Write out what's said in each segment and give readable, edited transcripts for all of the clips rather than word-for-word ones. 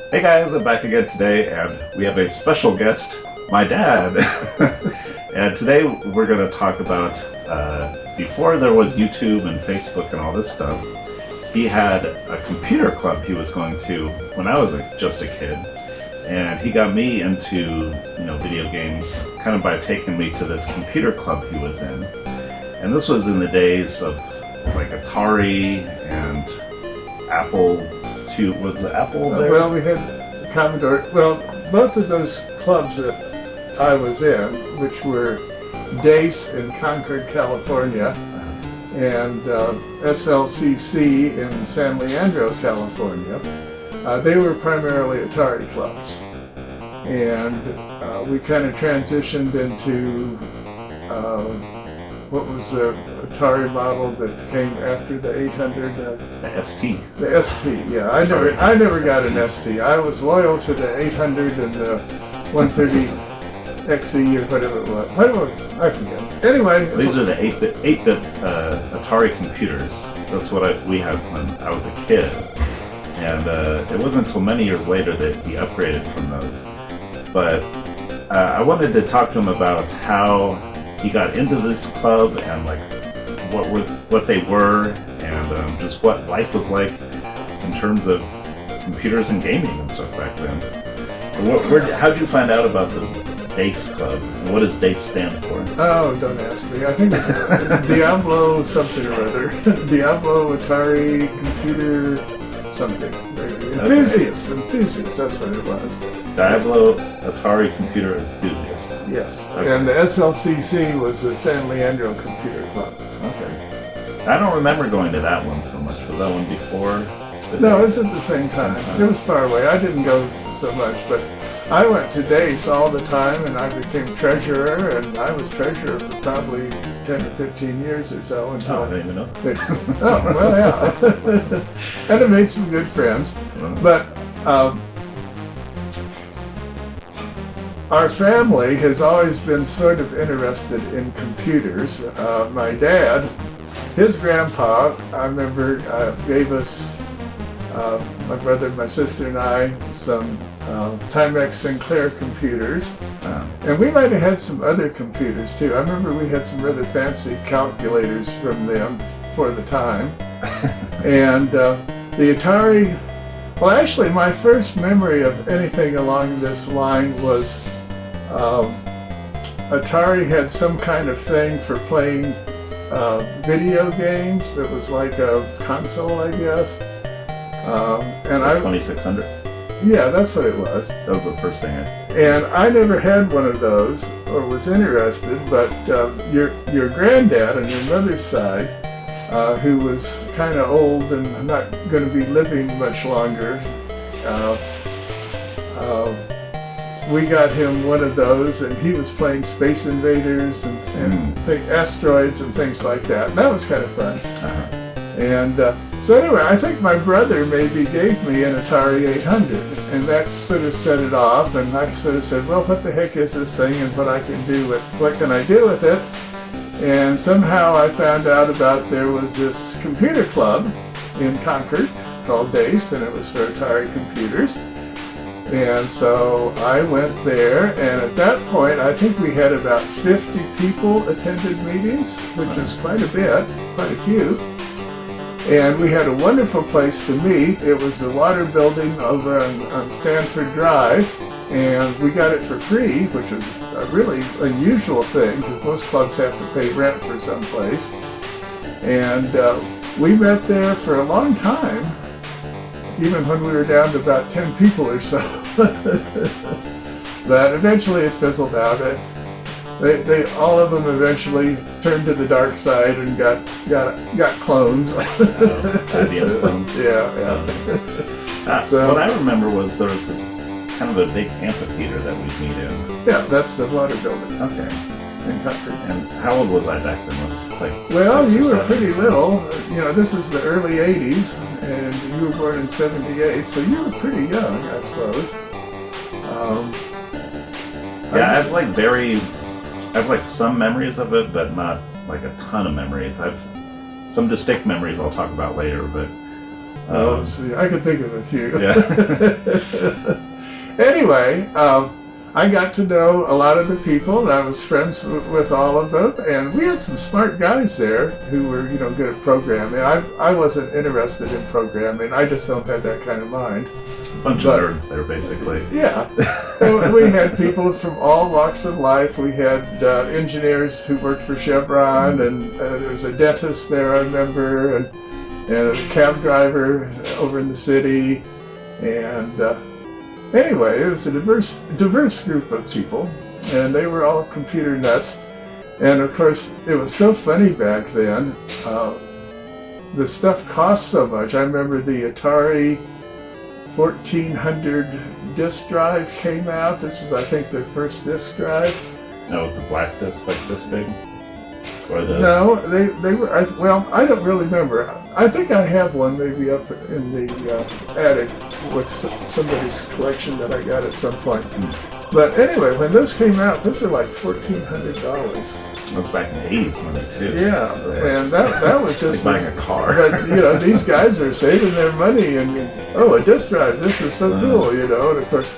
Hey guys, I'm back again today, and we have a special guest, my dad. And today we're going to talk about, before there was YouTube and Facebook and all this stuff, he had a computer club he was going to when I was just a kid. And he got me into, video games kind of by taking me to this computer club he was in. And this was in the days of like Atari and Apple II. Was it Apple there? Well, we had Commodore. Well, both of those clubs that I was in, which were DACE in Concord, California, and SLCC in San Leandro, California, they were primarily Atari clubs. And we kind of transitioned into what was the Atari model that came after the 800? The ST. The ST, yeah. I never got an ST. I was loyal to the 800 and the 130 XE or whatever it was. I forget. Anyway. These are the 8-bit Atari computers. That's what we had when I was a kid. And it wasn't until many years later that he upgraded from those. But I wanted to talk to him about how he got into this club and like what they were and just what life was like in terms of computers and gaming and stuff back then. How did you find out about this DACE Club? And what does DACE stand for? Oh, don't ask me. I think it's Diablo something or other. Diablo Atari Computer something. Enthusiasts, that's what it was. Diablo Atari Computer Enthusiasts. Yes, Okay. And the SLCC was the San Leandro Computer Club. Okay. I don't remember going to that one so much. Was that one before? No, it was at the same time. It was far away. I didn't go so much, but I went to DACE all the time, and I became treasurer, and I was treasurer for probably 10 or 15 years or so. Until I didn't even know. Oh, well, yeah. And I made some good friends. But our family has always been sort of interested in computers. My dad, his grandpa, I remember, gave us, my brother, my sister, and I, some Timex Sinclair computers. And we might have had some other computers too. I remember we had some rather fancy calculators from them for the time. And the Atari, well, actually my first memory of anything along this line was Atari had some kind of thing for playing video games that was like a console, I guess. And 2600. Yeah, that's what it was. That was the first thing And I never had one of those or was interested, but your granddad on your mother's side, who was kind of old and not going to be living much longer, we got him one of those, and he was playing Space Invaders and asteroids and things like that. And that was kind of fun. And so anyway, I think my brother maybe gave me an Atari 800, and that sort of set it off, and I sort of said, well, what the heck is this thing, and what can I do with it? And somehow I found out about there was this computer club in Concord called DACE, and it was for Atari computers. And so I went there, and at that point, I think we had about 50 people attended meetings, which was quite a few. And we had a wonderful place to meet. It was the Water Building over on Stanford Drive, and we got it for free, which was a really unusual thing, because most clubs have to pay rent for some place. And we met there for a long time, even when we were down to about 10 people or so. But eventually it fizzled out. They all of them eventually turned to the dark side and got clones. IBM clones. Yeah. So what I remember was there was this kind of a big amphitheater that we'd meet in. Yeah, that's the Water Building. Okay. And how old was I back then? Was like well, you were 7 pretty little. This is the early 80s, and you were born in 78, so you were pretty young, I suppose. Yeah, I've like some memories of it, but not like a ton of memories. I've some distinct memories I'll talk about later, but See, I could think of a few. Yeah. Anyway, I got to know a lot of the people, and I was friends with all of them, and we had some smart guys there who were, good at programming. I wasn't interested in programming. I just don't have that kind of mind. Bunch of nerds there, basically. Yeah. And we had people from all walks of life. We had engineers who worked for Chevron, and there was a dentist there, I remember, and a cab driver over in the city, and anyway, it was a diverse group of people, and they were all computer nuts. And of course, it was so funny back then. The stuff cost so much. I remember the Atari 1400 disk drive came out. This was, I think, their first disk drive. Oh, with the black disc like this big? Or No, they were. I don't really remember. I think I have one maybe up in the attic with somebody's collection that I got at some point. But anyway, when those came out, those were like $1,400. It was back in the 80s money too. Yeah, so, and that was just like buying a car. But these guys are saving their money, and a disk drive. This is so cool, And of course,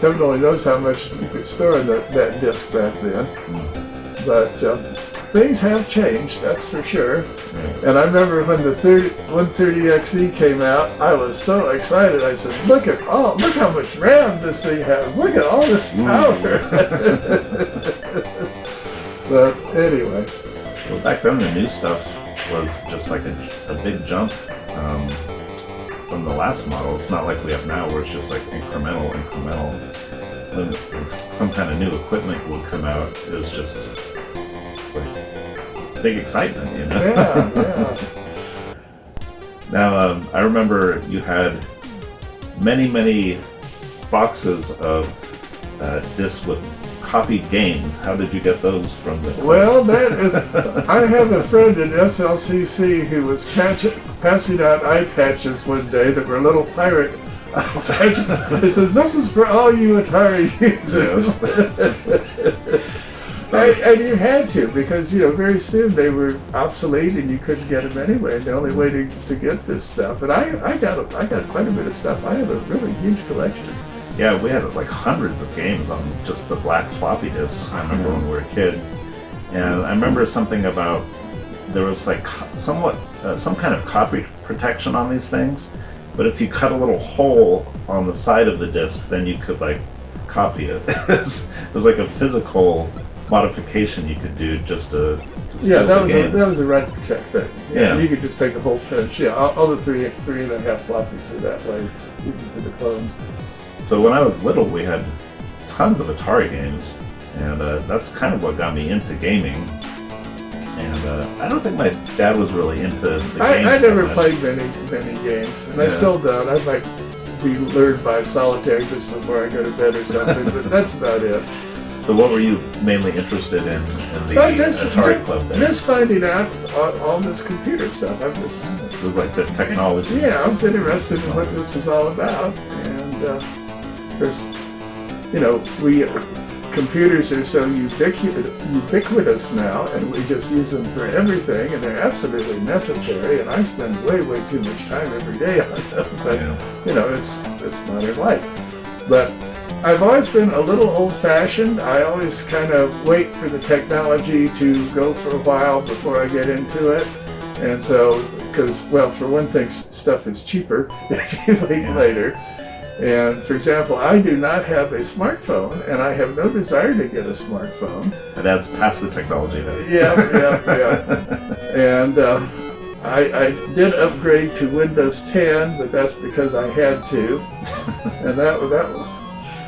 heaven only knows how much you could store in that disk back then. But things have changed, that's for sure. And I remember when the 130XE came out, I was so excited. I said, look how much RAM this thing has. Look at all this power. But anyway. Well, back then the new stuff was just like a big jump from the last model. It's not like we have now where it's just like incremental. When some kind of new equipment would come out, it was just like big excitement, Yeah. Now, I remember you had many boxes of discs with copied games. How did you get those from the club? Well, I have a friend in SLCC who was passing out eye patches one day that were little pirate eye patches. He says, this is for all you Atari users. And you had to, because very soon they were obsolete and you couldn't get them anyway. And the only way to get this stuff, and I got quite a bit of stuff. I have a really huge collection. Yeah, we had like hundreds of games on just the black floppy disks. I remember when we were a kid, and I remember something about there was like some kind of copy protection on these things. But if you cut a little hole on the side of the disc, then you could like copy it. It was like a physical modification you could do just to steal the games. That was a right protect thing. Yeah. You could just take a whole pinch. Yeah, all the three and a half floppies are that way, even for the clones. So when I was little, we had tons of Atari games, and that's kind of what got me into gaming. And I don't think my dad was really into the games. I never played many games, and I still don't. I might be lured by solitaire just before I go to bed or something, but that's about it. So what were you mainly interested in the Atari Club there? Just finding out all this computer stuff. It was like the technology. Yeah, I was interested in what this was all about, and there's, computers are so ubiquitous now, and we just use them for everything, and they're absolutely necessary. And I spend way too much time every day on them. But it's modern life. But I've always been a little old-fashioned. I always kind of wait for the technology to go for a while before I get into it. And so, because, for one thing, stuff is cheaper if you wait later. And, for example, I do not have a smartphone, and I have no desire to get a smartphone. And that's past the technology then. Yeah. And I did upgrade to Windows 10, but that's because I had to. And that was...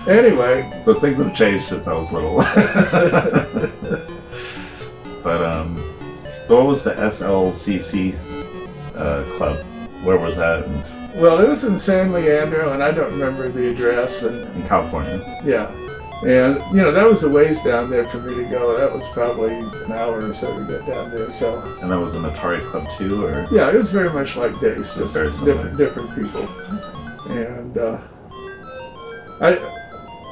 Anyway. So things have changed since I was little. But, so what was the SLCC club? Where was that? Well, it was in San Leandro, and I don't remember the address. In California. Yeah. And, that was a ways down there for me to go. That was probably an hour or so to get down there. So. And that was an Atari Club too, or? Yeah, it was very much like DACE, just very similar. different people. And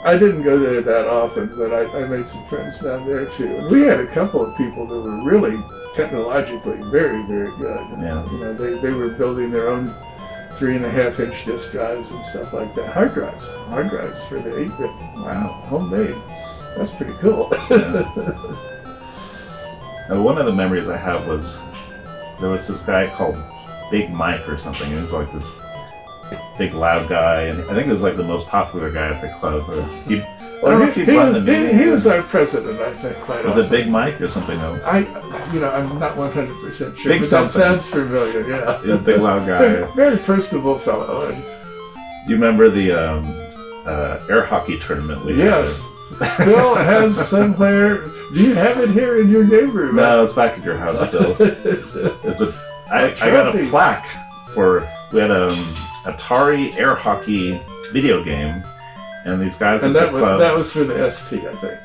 I didn't go there that often, but I made some friends down there too. And we had a couple of people that were really technologically very good. Yeah. They were building their own 3.5-inch disk drives and stuff like that. Hard drives for the 8-bit. Wow, homemade. That's pretty cool. Now, one of the memories I have was there was this guy called Big Mike or something. He was like this big loud guy, and I think it was like the most popular guy at the club. I don't know if he'd run the meeting. He was our president, I think, quite often. Was it Big Mike or something else? I'm not 100% sure. Big but something. That sounds familiar, yeah. He was a big loud guy. Very personable fellow. And do you remember the air hockey tournament we had? yes. Phil has somewhere. Do you have it here in your neighborhood? No, it's back at your house still. I got a plaque we had an Atari air hockey video game, and these guys at the club. That was for the ST, I think.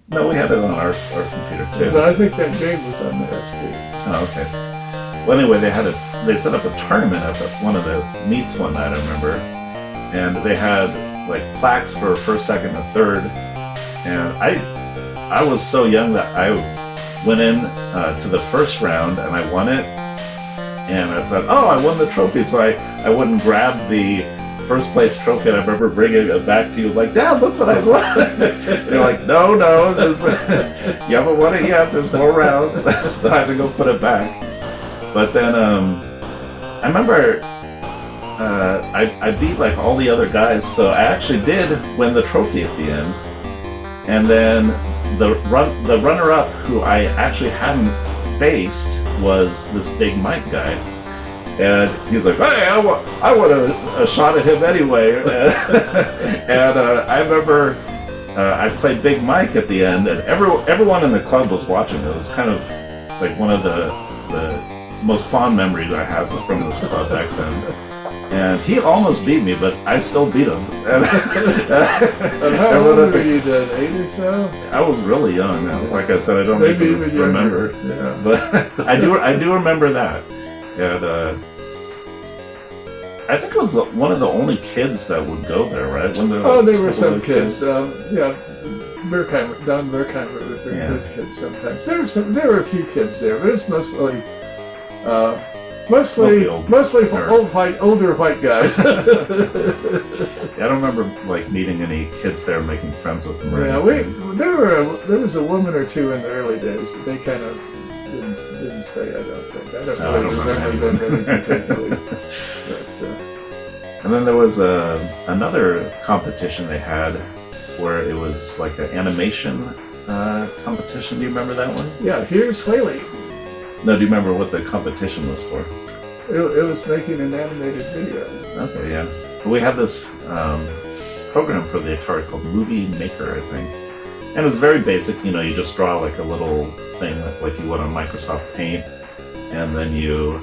No, we had it on our computer too. But I think that game was on the ST. Oh, okay. Well, anyway, they set up a tournament at one of the meets one night, I remember, and they had like plaques for first, second, and third. And I was so young that I went in to the first round and I won it. And I thought, oh, I won the trophy. So I went and grabbed the first place trophy, and I remember bringing it back to you like, Dad, look what I won. And you're like, no, you haven't won it yet. There's more rounds. So I had to go put it back. But then I remember I beat like all the other guys, so I actually did win the trophy at the end. And then the runner-up, who I actually hadn't faced, was this Big Mike guy. And he's like, hey, I want a shot at him anyway. And I remember I played Big Mike at the end, and everyone in the club was watching. It was kind of like one of the most fond memories I have from this club back then. And he almost beat me, but I still beat him. And how old were you then? 8 or so? I was really young. Like I said, I don't even remember. Yeah. But I do remember that. And I think it was one of the only kids that would go there, right? There were some kids. Don Berkheimer would bring his kids sometimes. There were a few kids there, but it was mostly older white guys. I don't remember like meeting any kids there, making friends with them. There was a woman or two in the early days, but they kind of didn't stay. I don't think. I don't remember them any particularly. And then there was another competition they had where it was like an animation competition. Do you remember that one? Yeah, here's Whaley. No, do you remember what the competition was for? It was making an animated video. Okay, yeah. We had this program for the Atari called Movie Maker, I think. And it was very basic. You just draw like a little thing like you would on Microsoft Paint, and then you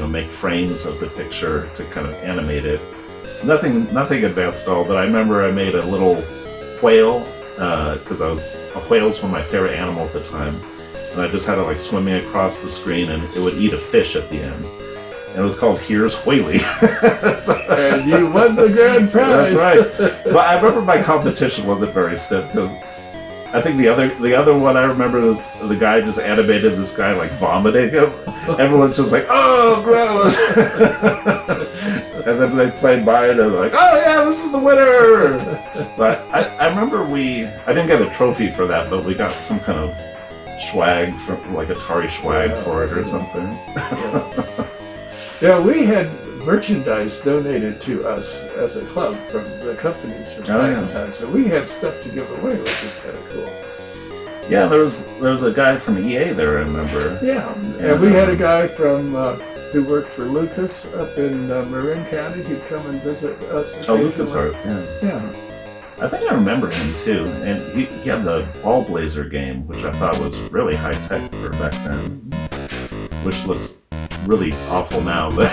make frames of the picture to kind of animate it. Nothing advanced at all, but I remember I made a little whale, because a whale was one of my favorite animals at the time. And I just had it like swimming across the screen, and it would eat a fish at the end. And it was called Here's Whaley. And you won the grand prize. That's right. But I remember my competition wasn't very stiff, because I think the other one I remember was the guy just animated this guy like vomiting him. Everyone's just like, oh, gross. And then they played mine, and they're like, oh yeah, this is the winner. But I remember I didn't get a trophy for that, but we got some kind of swag, like Atari swag for it or something. Yeah, we had merchandise donated to us as a club from the companies from time to time, so we had stuff to give away, which was kind of cool. Yeah, there was a guy from EA there, I remember. Yeah, and we had a guy from who worked for Lucas up in Marin County who'd come and visit us. Oh, LucasArts, yeah. I think I remember him too, and he had the Ball Blazer game, which I thought was really high tech for back then, which looks really awful now, but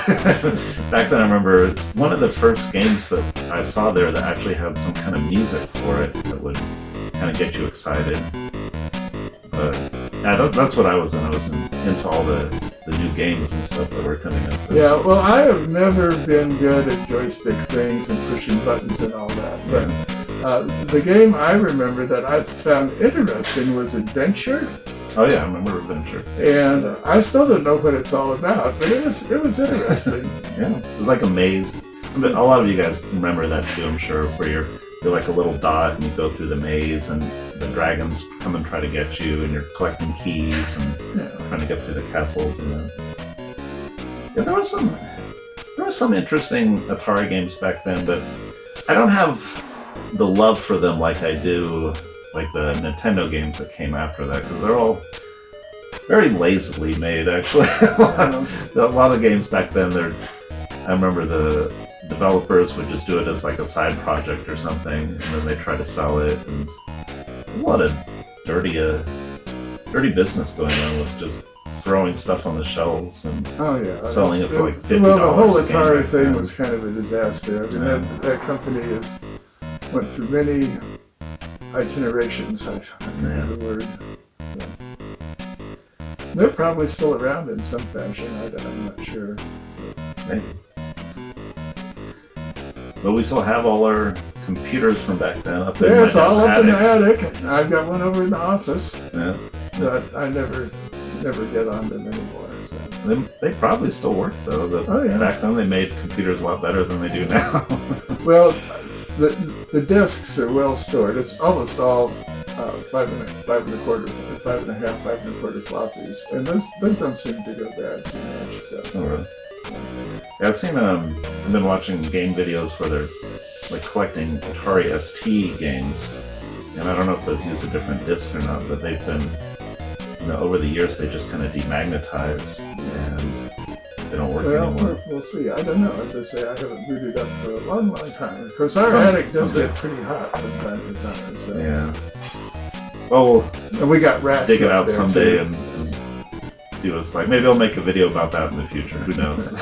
back then I remember it's one of the first games that I saw there that actually had some kind of music for it that would kind of get you excited. But yeah, that's what I was in. I was into all the new games and stuff that were coming up. Yeah, well, I have never been good at joystick things and pushing buttons and all that, but the game I remember that I found interesting was Adventure. Oh yeah, I remember Adventure. And I still don't know what it's all about, but it was interesting. Yeah, it was like a maze. But a lot of you guys remember that too, I'm sure, where you're like a little dot and you go through the maze and the dragons come and try to get you and you're collecting keys and trying to get through the castles and then... Yeah, there was some interesting Atari games back then, but I don't have the love for them like I do like the Nintendo games that came after that, because they're all very lazily made, actually. A lot of games back then, I remember the developers would just do it as like a side project or something, and then they try to sell it, and there's a lot of dirty business going on with just throwing stuff on the shelves and selling it for like $50. Well, the whole Atari thing was kind of a disaster. I mean, that company went through many itinerations, I think is the word. Yeah. They're probably still around in some fashion. I'm not sure. Maybe. But we still have all our computers from back then up in my it's all up attic. in the attic. I've got one over in the office. Yeah. But I never get on them anymore. So. They probably still work though. Back then they made computers a lot better than they do now. Well, the disks are well stored. It's almost all 5.25 floppies, and those don't seem to go bad too much. So. Oh, really? Yeah, I've seen. I've been watching game videos where they're like collecting Atari ST games, and I don't know if those use a different disc or not, but they've been, over the years they just kind of demagnetize and they don't work anymore. We'll see. I don't know. As I say, I haven't booted up for a long, long time. Of course, our attic does get pretty hot from time to time. So. Yeah. Well, and we got rats. Dig it out someday and see what it's like. Maybe I'll make a video about that in the future. Who knows?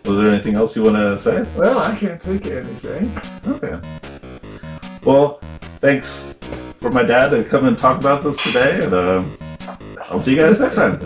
Was there anything else you want to say? Well, I can't think of anything. Okay. Well, thanks for my dad to come and talk about this today, and I'll see you guys next time.